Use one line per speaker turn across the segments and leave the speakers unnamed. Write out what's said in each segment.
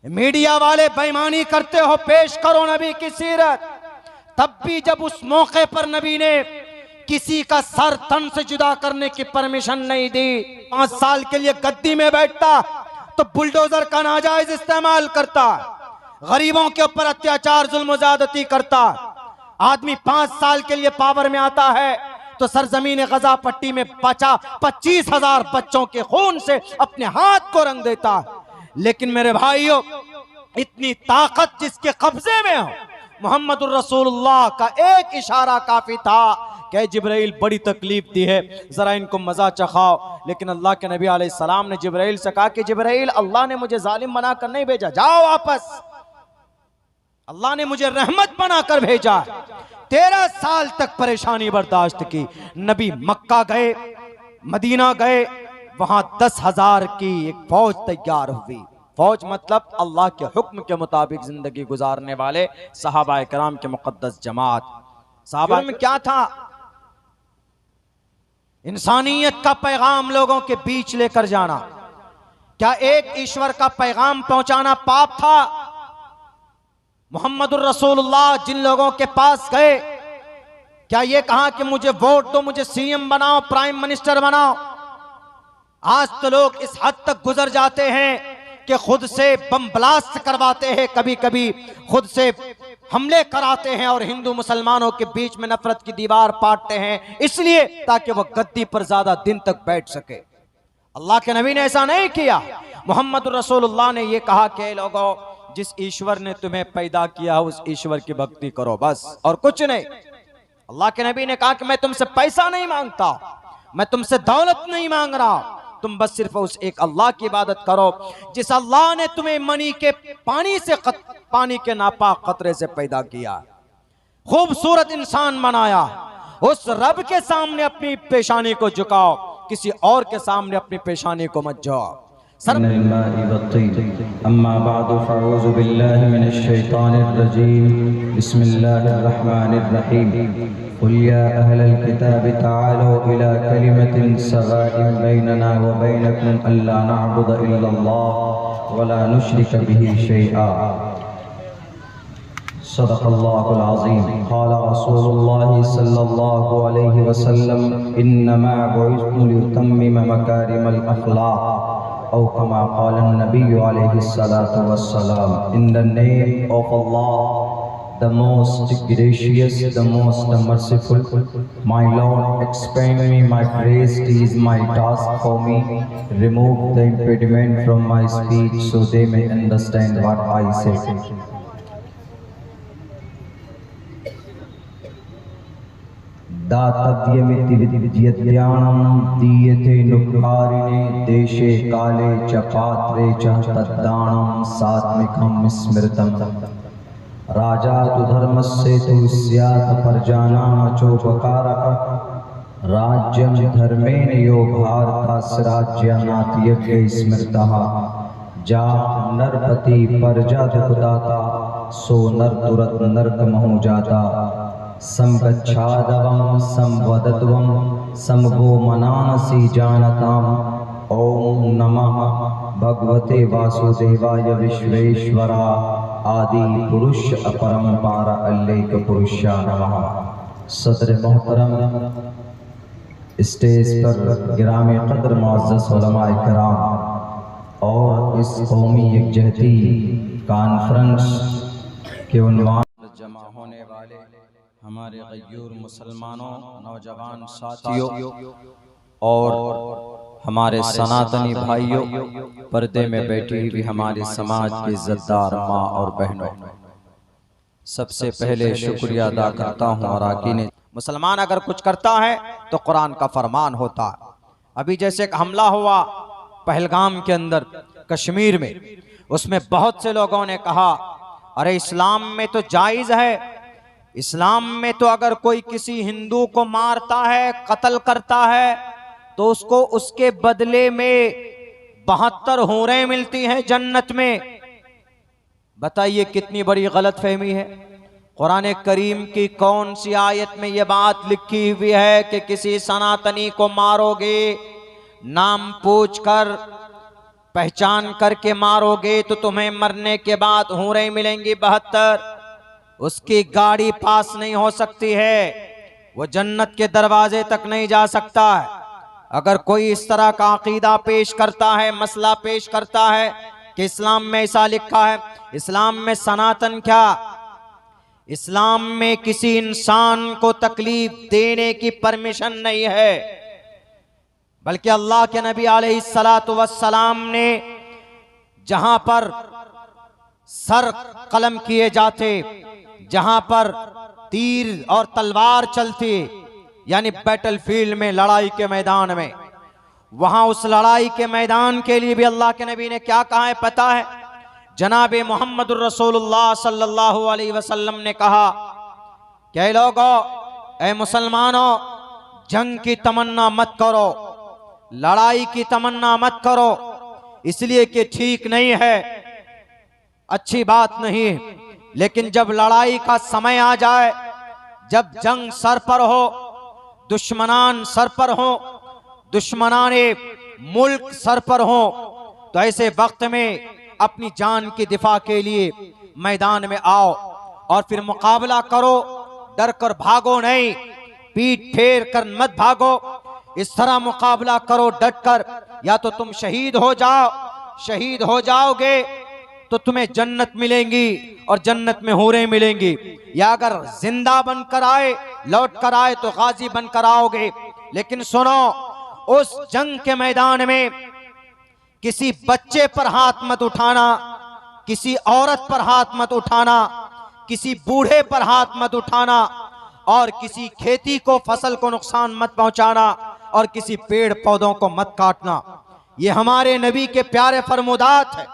Media वाले बेईमानी करते हो, पेश करो नबी की सीरत। तब भी जब उस मौके पर नबी ने किसी का सर तन से जुदा करने की परमिशन नहीं दी, 5 साल के लिए गद्दी में बैठता तो बुलडोजर का नाजायज इस्तेमाल करता, गरीबों के ऊपर अत्याचार जुल्म ज़्यादती करता। आदमी 5 साल के लिए पावर में आता है तो सरजमीन गजा पट्टी में 25,000 बच्चों के खून से अपने हाथ को रंग देता। लेकिन मेरे भाइयों, इतनी ताकत जिसके कब्जे में हो, मोहम्मदुर रसूलुल्लाह का एक इशारा काफी था कि जिब्राइल बड़ी तकलीफ दी है, जरा इनको मजा चखाओ। लेकिन अल्लाह के नबी अलैहि सलाम ने जिब्राइल से कहा कि जिब्राइल, अल्लाह ने मुझे जालिम बनाकर नहीं भेजा, जाओ वापस। अल्लाह ने मुझे रहमत बनाकर भेजा। 13 साल तक परेशानी बर्दाश्त की। नबी मक्का गए, मदीना गए, वहां 10,000 की एक फौज तैयार हुई। फौज मतलब अल्लाह के हुक्म के मुताबिक जिंदगी गुजारने वाले सहाबा कराम के मुकद्दस जमात। सहाबा में क्या था? इंसानियत का पैगाम लोगों के बीच लेकर जाना। क्या एक ईश्वर का पैगाम पहुंचाना पाप था? मोहम्मदुर रसूलुल्लाह जिन लोगों के पास गए, क्या ये कहा कि मुझे वोट दो, मुझे सीएम बनाओ, प्राइम मिनिस्टर बनाओ? आज तो लोग इस हद तक गुजर जाते हैं कि खुद से बम ब्लास्ट करवाते हैं, कभी कभी खुद से हमले कराते हैं और हिंदू मुसलमानों के बीच में नफरत की दीवार पाटते हैं, इसलिए ताकि वह गद्दी पर ज्यादा दिन तक बैठ सके। अल्लाह के नबी ने ऐसा नहीं किया। मोहम्मद रसूलुल्लाह ने यह कहा कि लोगों, जिस ईश्वर ने तुम्हें पैदा किया उस ईश्वर की भक्ति करो, बस और कुछ नहीं। अल्लाह के नबी ने कहा कि मैं तुमसे पैसा नहीं मांगता, मैं तुमसे दौलत नहीं मांग रहा, तुम बस सिर्फ उस एक अल्लाह की इबादत करो जिस अल्लाह ने तुम्हें मनी के पानी के नापाक कतरे से पैदा किया, खूबसूरत इंसान बनाया। उस रब के सामने अपनी पेशानी को झुकाओ, किसी और के सामने अपनी पेशानी को मत झुकाओ।
अम्मा बादु फ़अऊज़ु बिल्लाहि मिनश शैतानिर रजीम। बिस्मिल्लाहिर्रहमानिर्रहीम। क़ुल या अहलल किताबि तआलू इला कलिमतिन सवाइइन बैनना व बैनकुम अल्ला नअबुद इल्लल्लाह व ला नुश्रिक बिही शैआ। सदक़ल्लाहुल अज़ीम। क़ाल रसूलुल्लाह सल्लल्लाहु अलैहि वसल्लम इन्नमा बुइस्तु लिउतम्मिम मकारिमल अख़लाक़ औ कमा क़ाल नबी अलैहि सलातु वस्सलाम। In the name of Allah, the most gracious, the most merciful. My Lord, expand me my praise, it is my task for me. Remove the impediment from my speech so they may understand what I say. दातव्यमिति विद्यद्यानं दीयते नुक्कारिणे देशे काले च पात्रे च तद्दानं सात्मिकं स्मृतं। राजा तु धर्मस्य तु स्यात् प्रजानां चोपकारकः। राज्यं धर्मेण यो भारतस्य राज्यानाति स्मृतः। जा नरपति प्रजा दुःखदाता सो नर तुरत नरकमहो जाता। संगच्छादवं संवदत्वं समगो मनानसी जानताम्। ओम नमः भगवते वासुदेवाय विश्वेश्वरा आदि पुरुष अपरंपार अल्लेख पुरुषा नमः। सदर मोहतरम, स्टेज पर गिरामे कद्र मुअज़्ज़ज़ उलमाए किराम और इस कौमी यकजहती कॉन्फ्रेंस के उन्वान जमा होने वाले हमारे गयूर मुसलमानों, नौजवान साथियों और हमारे सनातनी भाइयों, पर्दे में बैठी हुई हमारे समाज के इज्जतदार माँ और बहनों, सबसे पहले शुक्रिया अदा करता हूँ अराकीन। मुसलमान अगर कुछ करता है तो कुरान का फरमान होता है। अभी जैसे एक हमला हुआ पहलगाम के अंदर कश्मीर में, उसमें बहुत से लोगों ने कहा अरे इस्लाम में तो जायज़ है, इस्लाम में तो अगर कोई किसी हिंदू को मारता है, कत्ल करता है तो उसको उसके बदले में 72 हूरें मिलती हैं जन्नत में। बताइए कितनी बड़ी गलतफहमी है। कुरान करीम की कौन सी आयत में यह बात लिखी हुई है कि किसी सनातनी को मारोगे नाम पूछकर
पहचान करके मारोगे तो तुम्हें मरने के बाद हूरें मिलेंगी 72। उसकी गाड़ी पास नहीं हो सकती है, वो जन्नत के दरवाजे तक नहीं जा सकता है। अगर कोई इस तरह का अकीदा पेश करता है, मसला पेश करता है कि इस्लाम में ऐसा लिखा है, इस्लाम में सनातन क्या, इस्लाम में किसी इंसान को तकलीफ देने की परमिशन नहीं है, बल्कि अल्लाह के नबी अलैहिस्सलातु वस्सलाम ने जहां पर सर कलम किए जाते, जहां पर तीर और तलवार चलती, यानी बैटलफील्ड में, लड़ाई के मैदान में, वहां उस लड़ाई के मैदान के लिए भी अल्लाह के नबी ने क्या कहा है पता है? जनाब मोहम्मदुर रसूलुल्लाह सल्लल्लाहु अलैहि वसल्लम ने कहा, क्या लोगों, ऐ मुसलमानों, जंग की तमन्ना मत करो, लड़ाई की तमन्ना मत करो, इसलिए कि ठीक नहीं है, अच्छी बात नहीं। लेकिन जब लड़ाई का समय आ जाए, जब जंग सर पर हो, दुश्मनान सर पर हो, दुश्मनाने मुल्क सर पर हो, तो ऐसे वक्त में अपनी जान की दिफा के लिए मैदान में आओ और फिर मुकाबला करो, डर कर भागो नहीं, पीठ फेर कर मत भागो, इस तरह मुकाबला करो डट कर, या तो तुम शहीद हो जाओ, शहीद हो जाओगे तो तुम्हें जन्नत मिलेंगी और जन्नत में हूरें मिलेंगी, या अगर जिंदा बनकर आए, लौट कर आए तो गाजी बनकर आओगे। लेकिन सुनो, उस जंग के मैदान में किसी बच्चे पर हाथ मत उठाना, किसी औरत पर हाथ मत उठाना, किसी बूढ़े पर हाथ मत उठाना, और किसी खेती को, फसल को नुकसान मत पहुंचाना, और किसी पेड़ पौधों को मत काटना। ये हमारे नबी के प्यारे फरमुदात है,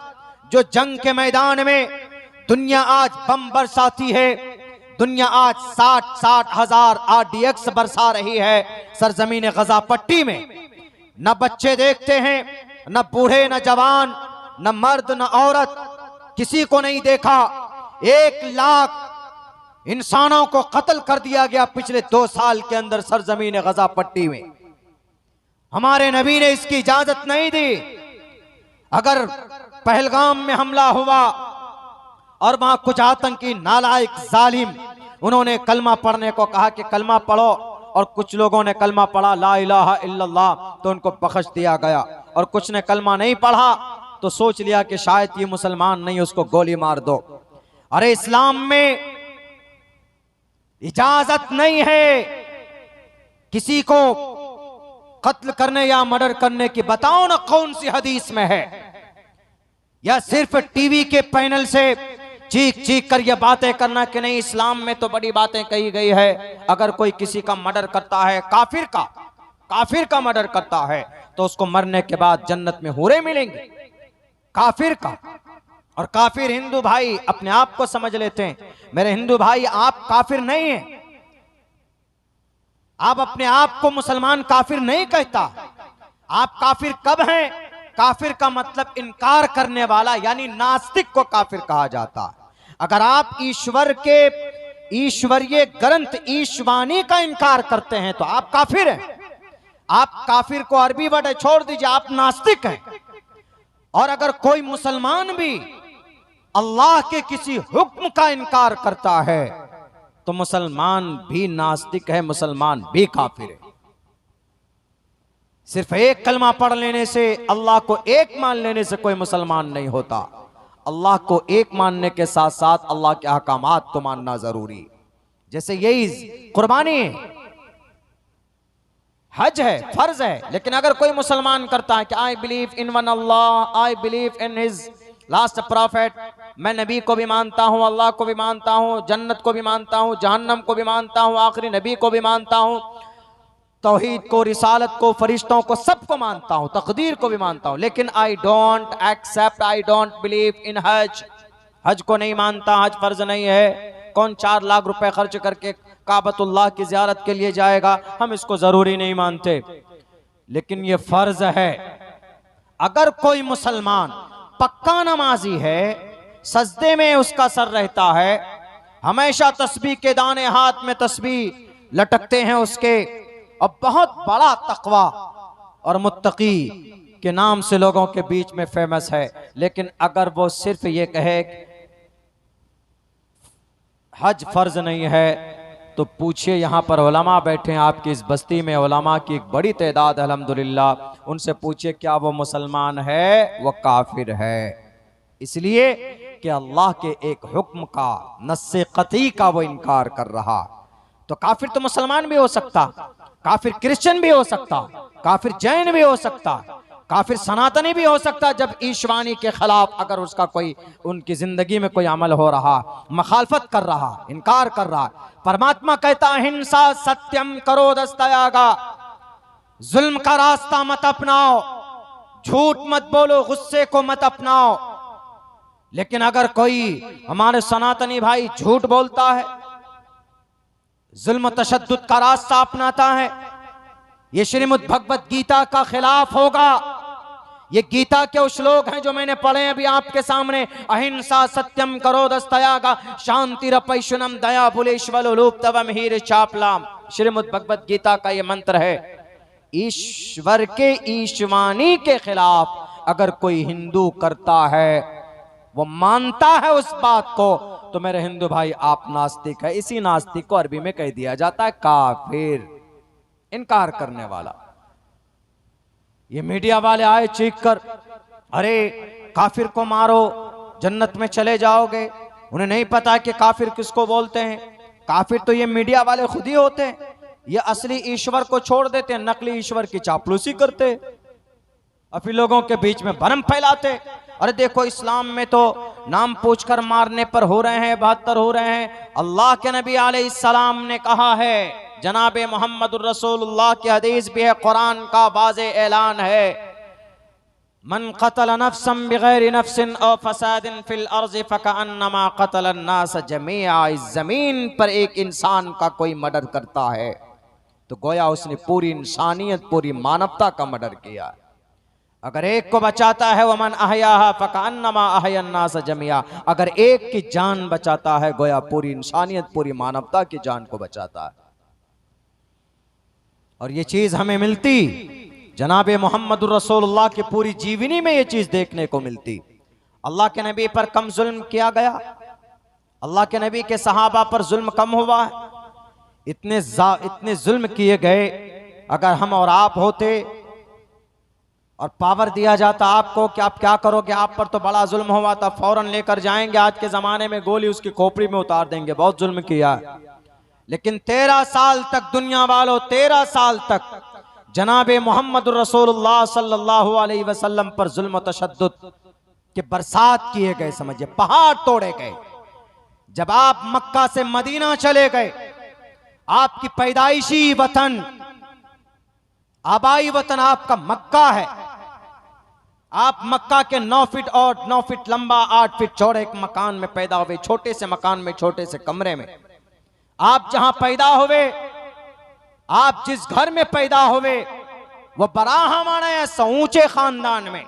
जो जंग के मैदान में दुनिया आज बम बरसाती है, दुनिया आज 60 हजार RDX बरसा रही है सरजमीन गजा पट्टी में। न बच्चे देखते हैं, न बूढ़े, न जवान, न मर्द, न औरत, किसी को नहीं देखा। 1 लाख इंसानों को कत्ल कर दिया गया पिछले 2 साल के अंदर सरजमीन गजा पट्टी में। हमारे नबी ने इसकी इजाजत नहीं दी। अगर पहलगाम में हमला हुआ और वहां कुछ आतंकी नालायक जालिम, उन्होंने कलमा पढ़ने को कहा कि कलमा पढ़ो, और कुछ लोगों ने कलमा पढ़ा ला इलाहा इल्लल्लाह, तो उनको बख्श दिया गया, और कुछ ने कलमा नहीं पढ़ा तो सोच लिया कि शायद ये मुसलमान नहीं, उसको गोली मार दो। अरे इस्लाम में इजाजत नहीं है किसी को कत्ल करने या मर्डर करने की। बताओ ना कौन सी हदीस में है? या सिर्फ टीवी के पैनल से चीख चीख कर ये बातें करना कि नहीं इस्लाम में तो बड़ी बातें कही गई है, अगर कोई किसी का मर्डर करता है, काफिर का मर्डर करता है, तो उसको मरने के बाद जन्नत में हूरें मिलेंगे। काफिर का। और काफिर हिंदू भाई अपने आप को समझ लेते हैं। मेरे हिंदू भाई, आप काफिर नहीं हैं, आप अपने आप को मुसलमान काफिर नहीं कहता। आप काफिर कब हैं? काफिर का मतलब इनकार करने वाला, यानी नास्तिक को काफिर कहा जाता है। अगर आप ईश्वर के ईश्वरीय ग्रंथ ईशवाणी का इनकार करते हैं तो आप काफिर हैं। आप काफिर को अरबी वर्ड है, छोड़ दीजिए, आप नास्तिक हैं। और अगर कोई मुसलमान भी अल्लाह के किसी हुक्म का इनकार करता है तो मुसलमान भी नास्तिक है, मुसलमान भी काफिर है। सिर्फ एक कलमा पढ़ लेने से, अल्लाह को एक मान लेने से कोई मुसलमान नहीं होता। अल्लाह को एक मानने के साथ साथ अल्लाह के अहकामात को मानना जरूरी। जैसे यही कुर्बानी है, हज है, फर्ज है, लेकिन अगर कोई मुसलमान करता है कि I believe in one Allah, I believe in his last profit, मैं नबी को भी मानता हूं, अल्लाह को भी मानता हूं, जन्नत को भी मानता हूं, जहन्नम को भी मानता हूं, आखिरी नबी को भी मानता हूं, तौहीद को, रिसालत को, फरिश्तों को, सबको मानता हूं, तकदीर को भी मानता हूं, लेकिन I don't accept, I don't believe in हज, हज को नहीं मानता, हज फर्ज नहीं है। कौन 4 लाख रुपए खर्च करके काबतुल्लाह की ज़ियारत के लिए जाएगा? हम इसको जरूरी नहीं मानते, लेकिन ये फर्ज है। अगर कोई मुसलमान पक्का नमाजी है, सजदे में उसका सर रहता है, हमेशा तस्बीह के दाने हाथ में तस्बीह लटकते हैं उसके, और बहुत बड़ा तकवा और मुत्तकी के नाम से लोगों के बीच में फेमस है, लेकिन अगर वो सिर्फ ये कहे हज फर्ज नहीं है, तो पूछिए, यहाँ पर उलमा बैठे हैं आपकी इस बस्ती में, उलमा की एक बड़ी तादाद अल्हम्दुलिल्लाह, उनसे पूछिए क्या वो मुसलमान है, वो काफिर है। इसलिए कि अल्लाह के एक हुक्म का, नस्से कतई का वो इनकार कर रहा। तो काफिर तो मुसलमान भी हो सकता, काफिर क्रिश्चियन भी हो सकता, काफिर जैन भी हो सकता, काफिर सनातनी भी हो सकता, जब ईशवानी के खिलाफ अगर उसका कोई उनकी जिंदगी में कोई अमल हो रहा, मखालफत कर रहा, इनकार कर रहा। परमात्मा कहता हिंसा सत्यम करो दस्तयागा, जुल्म का रास्ता मत अपनाओ, झूठ मत बोलो, गुस्से को मत अपनाओ। लेकिन अगर कोई हमारे सनातनी भाई झूठ बोलता है, जुल्म तशद्दुद का रास्ता अपनाता है, ये श्रीमद् भगवत गीता का खिलाफ होगा। ये गीता के उस श्लोक हैं जो मैंने पढ़े अभी आपके सामने, अहिंसा सत्यम करो दस्तयागा शांतिरपैशुनम दया भुलेश्वलोलूप तवम हीर चापलाम। श्रीमद् भगवत गीता का ये मंत्र है। ईश्वर के ईशवानी के खिलाफ अगर कोई हिंदू करता है, वो मानता है उस बात को, तो मेरे हिंदू भाई आप नास्तिक है। इसी नास्तिक को अरबी में कह दिया जाता है काफिर, इनकार करने वाला। ये मीडिया वाले आए चीख कर, अरे काफिर को मारो जन्नत में चले जाओगे। उन्हें नहीं पता कि काफिर किसको बोलते हैं। काफिर तो ये मीडिया वाले खुद ही होते हैं। ये असली ईश्वर को छोड़ देते हैं, नकली ईश्वर की चापलूसी करते, अभी लोगों के बीच में भरम फैलाते। अरे देखो इस्लाम में तो नाम पूछकर मारने पर हो रहे हैं 72 हो रहे हैं। अल्लाह के नबी अलैहिस्सलाम ने कहा है, जनाबे मोहम्मदुर रसूलुल्लाह की हदीस भी है, कुरान का वाज़े ऐलान है, मन क़तल नफ्सन बिगैर नफ्सिन औ फसादिन फिल अर्ज़ फकअन्नमा क़तल अन्नास जमीआ। इस जमीन पर एक इंसान का कोई मर्डर करता है तो गोया उसने पूरी इंसानियत, पूरी मानवता का मर्डर किया। अगर एक को बचाता है वमन अहयाहा फकअन्नमा अहया अन्नास जमीआ, अगर एक की जान बचाता है गोया पूरी इंसानियत, पूरी मानवता की जान को बचाता है। और ये चीज हमें मिलती जनाबे मोहम्मदुर रसूलुल्लाह की पूरी जीवनी में ये चीज देखने को मिलती। अल्लाह के नबी पर कम जुल्म किया गया, अल्लाह के नबी के सहाबा पर जुल्म कम हुआ है। इतने जुल्म किए गए। अगर हम और आप होते और पावर दिया जाता आपको कि आप क्या करोगे, आप पर तो बड़ा जुल्म हुआ था, फौरन लेकर जाएंगे, आज के जमाने में गोली उसकी खोपड़ी में उतार देंगे, बहुत जुल्म किया है। लेकिन 13 साल तक दुनिया वालों, 13 साल तक जनाबे मोहम्मद रसूलुल्लाह सल्लल्लाहु अलैहि वसल्लम पर जुल्म तशद्दुद के बरसात किए गए, समझिए पहाड़ तोड़े गए। जब आप मक्का से मदीना चले गए, आपकी पैदाइशी वतन, आबाई वतन आपका मक्का है। आप मक्का के 9 फीट और 9 फीट लंबा 8 फीट चौड़े एक मकान में पैदा हुए, छोटे से मकान में, छोटे से कमरे में। आप जहां पैदा हुए, आप जिस घर में पैदा हुए, वह बराहमाना है ऊंचे खानदान में।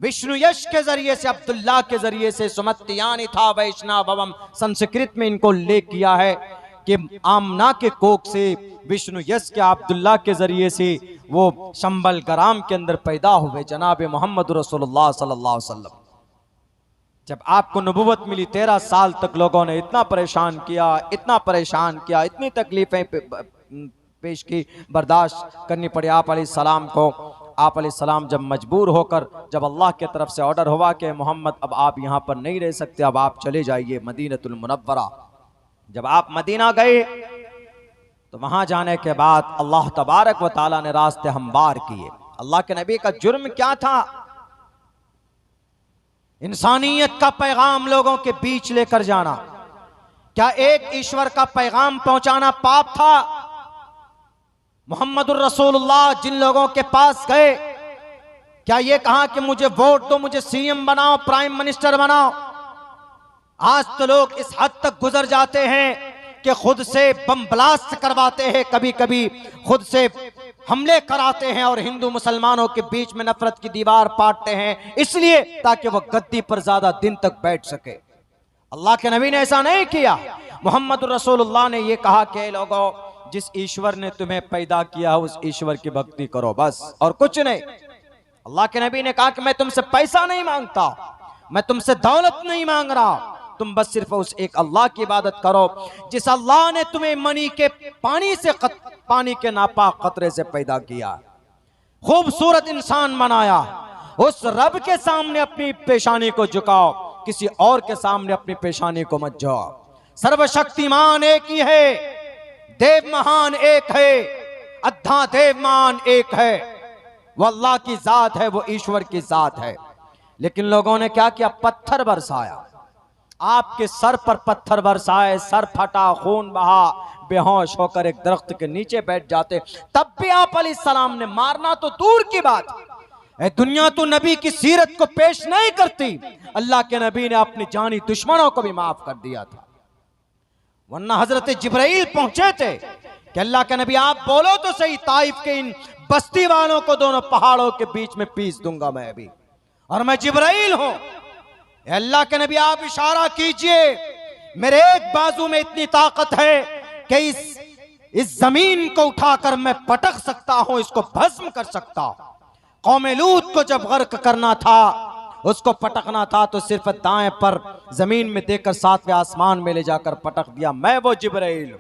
विष्णु यश के जरिए से, अब्दुल्ला के जरिए से सुमत्तियानि था वैष्णवम, संस्कृत में इनको उल्लेख किया है कि आमना के कोख से विष्णु यश के अब्दुल्ला के जरिए से वो शंबल गराम के अंदर पैदा हुए जनाब मोहम्मद रसूलुल्लाह सल्लल्लाहु अलैहि वसल्लम। जब आपको नबूवत मिली, 13 साल तक लोगों ने इतना परेशान किया, इतना परेशान किया, इतनी तकलीफें पेश की, बर्दाश्त करनी पड़ी आप अलैहिस्सलाम को। आप अलैहिस्सलाम जब मजबूर होकर, जब अल्लाह की तरफ से ऑर्डर हुआ कि मोहम्मद अब आप यहाँ पर नहीं रह सकते, अब आप चले जाइए मदीनतुल मुनव्वरा। जब आप मदीना गए तो वहां जाने के बाद अल्लाह तबारक व तआला ने रास्ते हमवार किए। अल्लाह के नबी का जुर्म क्या था? इंसानियत का पैगाम लोगों के बीच लेकर जाना। क्या एक ईश्वर का पैगाम पहुंचाना पाप था? मोहम्मदुर रसूलुल्लाह जिन लोगों के पास गए, क्या ये कहा कि मुझे वोट दो, मुझे सीएम बनाओ, प्राइम मिनिस्टर बनाओ? आज तो लोग इस हद तक गुजर जाते हैं कि खुद से बम ब्लास्ट करवाते हैं, कभी कभी खुद से हमले कराते हैं और हिंदू मुसलमानों के बीच में नफरत की दीवार पाटते हैं, इसलिए ताकि वह गद्दी पर ज्यादा दिन तक बैठ सके। अल्लाह के नबी ने ऐसा नहीं किया। मोहम्मद रसूलुल्लाह ने यह कहा कि लोगों, जिस ईश्वर ने तुम्हें पैदा किया उस ईश्वर की भक्ति करो, बस और कुछ नहीं। अल्लाह के नबी ने कहा कि मैं तुमसे पैसा नहीं मांगता, मैं तुमसे दौलत नहीं मांग रहा, तुम बस सिर्फ उस एक अल्लाह की इबादत करो जिस अल्लाह ने तुम्हें मनी के पानी के नापाक कतरे से पैदा किया, खूबसूरत इंसान बनाया। उस रब के सामने अपनी पेशानी को झुकाओ, किसी और के सामने अपनी पेशानी को मत झुकाओ। सर्वशक्तिमान एक ही है, देव महान एक है, अद्धा देव महान एक है, वो अल्लाह की जात है, वो ईश्वर की जात है। लेकिन लोगों ने क्या किया? पत्थर बरसाया, आपके सर पर पत्थर बरसाए, सर फटा, खून बहा, बेहोश होकर एक दरख्त के नीचे बैठ जाते, तब भी आप अलैहिस्सलाम ने मारना तो दूर की बात, दुनिया तो नबी की सीरत को पेश नहीं करती, अल्लाह के नबी ने अपने जानी दुश्मनों को भी माफ कर दिया था। वरना हजरत जिब्राइल पहुंचे थे कि अल्लाह के नबी आप बोलो तो सही, ताइफ के इन बस्ती वालों को दोनों पहाड़ों के बीच में पीस दूंगा मैं अभी, और मैं जिब्राइल हूं। अल्लाह के नबी आप इशारा कीजिए, मेरे एक बाजू में इतनी ताकत है कि इस जमीन को उठाकर मैं पटक सकता हूं, इसको भस्म कर सकता हूं। कौम लूत को जब गर्क करना था, उसको पटकना था, तो सिर्फ दाएं पर जमीन में देकर 7वें आसमान में ले जाकर पटक दिया। मैं वो जिब्राइल,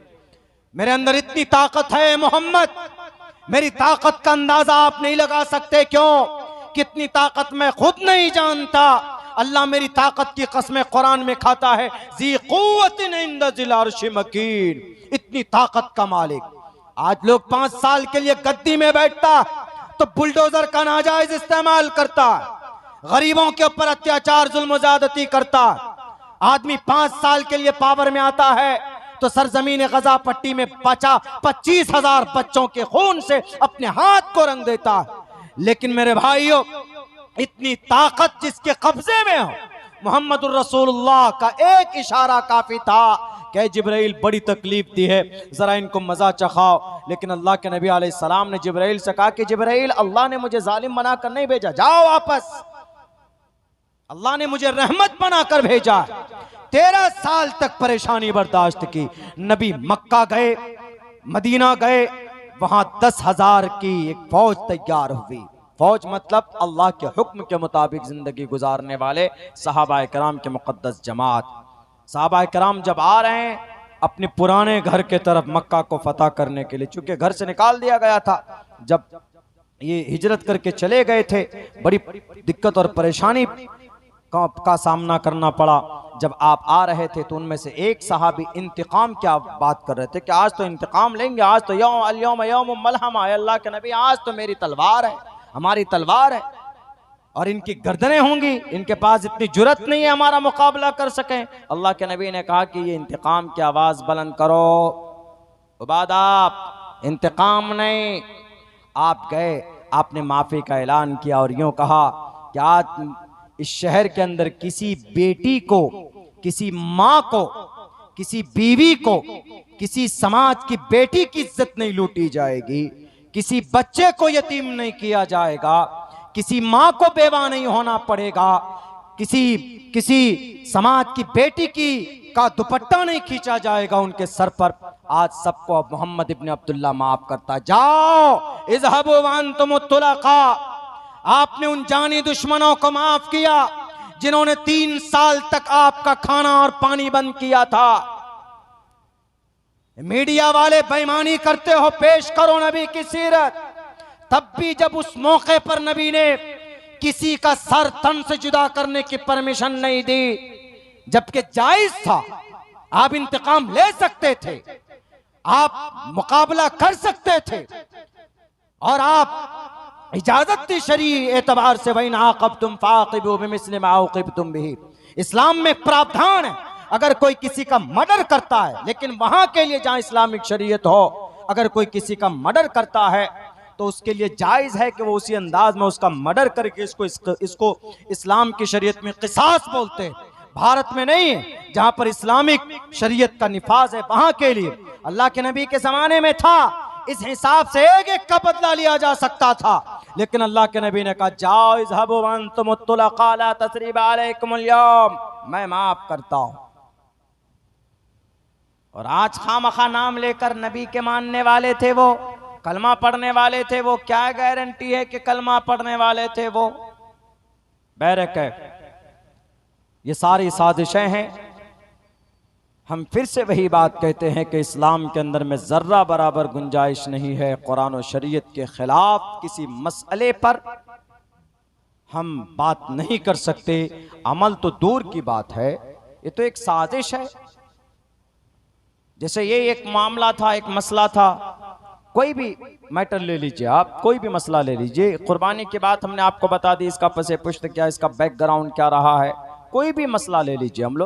मेरे अंदर इतनी ताकत है मोहम्मद, मेरी ताकत का अंदाजा आप नहीं लगा सकते। क्यों? कितनी ताकत मैं खुद नहीं जानता। अल्लाह मेरी ताकत की कसमें कुरान में खाता है, ज़ी क़ुव्वतिन इंद ज़िल अर्शि मकीन, इतनी ताकत का मालिक। आज लोग 5 साल के लिए गद्दी में बैठता तो बुलडोजर का नाजायज इस्तेमाल करता, गरीबों के ऊपर अत्याचार जुल्म ज़्यादती करता। आदमी 5 साल के लिए पावर में आता है तो सरजमीन गजा पट्टी में 25,000 बच्चों के खून से अपने हाथ को रंग देता। लेकिन मेरे भाइयों, इतनी ताकत जिसके कब्जे में हो, मोहम्मदुर रसूलुल्लाह का एक इशारा काफी था कि जिब्राइल बड़ी तकलीफ दी है, जरा इनको मजा चखाओ। लेकिन अल्लाह के नबी अलैहिस्सलाम ने जिब्राइल से कहा कि जिब्राइल, अल्लाह ने मुझे जालिम बनाकर नहीं भेजा, जाओ वापस, अल्लाह ने मुझे रहमत बनाकर भेजा। 13 साल तक परेशानी बर्दाश्त की। नबी मक्का गए, मदीना गए, वहां 10,000 की एक फौज तैयार हुई। फौज मतलब अल्लाह के हुक्म के मुताबिक जिंदगी गुजारने वाले सहाबा कराम के मुकद्दस जमात। सहाबा कराम जब आ रहे हैं अपने पुराने घर के तरफ मक्का को फतह करने के लिए, चूंकि घर से निकाल दिया गया था, जब ये हिजरत करके चले गए थे, बड़ी दिक्कत और परेशानी का सामना करना पड़ा। जब आप आ रहे थे तो उनमें से एक सहाबी इंतकाम क्या बात कर रहे थे कि आज तो इंतकाम लेंगे, आज तो यौम मलहमा है, अल्लाह के नबी आज तो मेरी तलवार है, हमारी तलवार है और इनकी गर्दनें होंगी, इनके पास इतनी जुर्रत नहीं है हमारा मुकाबला कर सकें। अल्लाह के नबी ने कहा कि ये इंतकाम की आवाज़ बुलंद करो, उबादा आप इंतकाम नहीं। आप गए, आपने माफ़ी का ऐलान किया और यूँ कहा कि आज इस शहर के अंदर किसी बेटी को, किसी माँ को, किसी बीवी को, किसी समाज की बेटी की इज्जत नहीं लूटी जाएगी, किसी बच्चे को यतीम नहीं किया जाएगा, किसी माँ को बेवा नहीं होना पड़ेगा, किसी समाज की बेटी का दुपट्टा नहीं खींचा जाएगा उनके सर पर। आज सबको मोहम्मद इब्न अब्दुल्ला माफ करता। जाओ इज़हबू व अंतुम तुलका, आपने उन जानी दुश्मनों को माफ किया जिन्होंने 3 साल तक आपका खाना और पानी बंद किया था। मीडिया वाले बेईमानी करते हो, पेश करो नबी की सीरत, तब भी जब उस मौके पर नबी ने किसी का सर तन से जुदा करने की परमिशन नहीं दी, जबकि जायज था, आप इंतकाम ले सकते थे, आप मुकाबला कर सकते थे और आप इजाजत थी शरई एतबार से, वइन आक़बतुम फ़ाक़िबू बिमिस्लि मा उक़िबतुम बिही। इस्लाम में प्रावधान है, अगर कोई किसी का मर्डर करता है, लेकिन वहां के लिए जहां इस्लामिक शरीयत हो, अगर कोई किसी का मर्डर करता है तो उसके लिए जायज है कि वो उसी अंदाज में उसका मर्डर करके इसको इस्लाम की शरीयत में क़िसास बोलते हैं। भारत में नहीं है, जहां पर इस्लामिक शरीयत का निफाज है, वहां के लिए। अल्लाह के नबी के जमाने में था, इस हिसाब से एक एक का बदला लिया जा सकता था, लेकिन अल्लाह के नबी ने कहा जाओ इज़हबू व अंतुम तुलक़ा ला तस्रीबा अलैकुमुल यौम, मैं माफ करता हूं। और आज खामखा नाम लेकर नबी के मानने वाले थे वो कलमा पढ़ने वाले थे वो, क्या गारंटी है कि कलमा पढ़ने वाले थे वो? बैरक है, ये सारी साजिशें हैं। हम फिर से वही बात कहते हैं कि इस्लाम के अंदर में जर्रा बराबर गुंजाइश नहीं है कुरान और शरीयत के खिलाफ किसी मसले पर हम बात नहीं कर सकते। अमल तो दूर की बात है, ये तो एक साजिश है। जैसे ये एक मामला था, एक मसला था, कोई भी मैटर ले लीजिए आप, कोई भी मसला ले लीजिए, कुर्बानी की बात हमने आपको बता दी, इसका पसे पुश्त क्या, इसका बैकग्राउंड क्या रहा है, कोई भी मसला ले लीजिए हम लोग,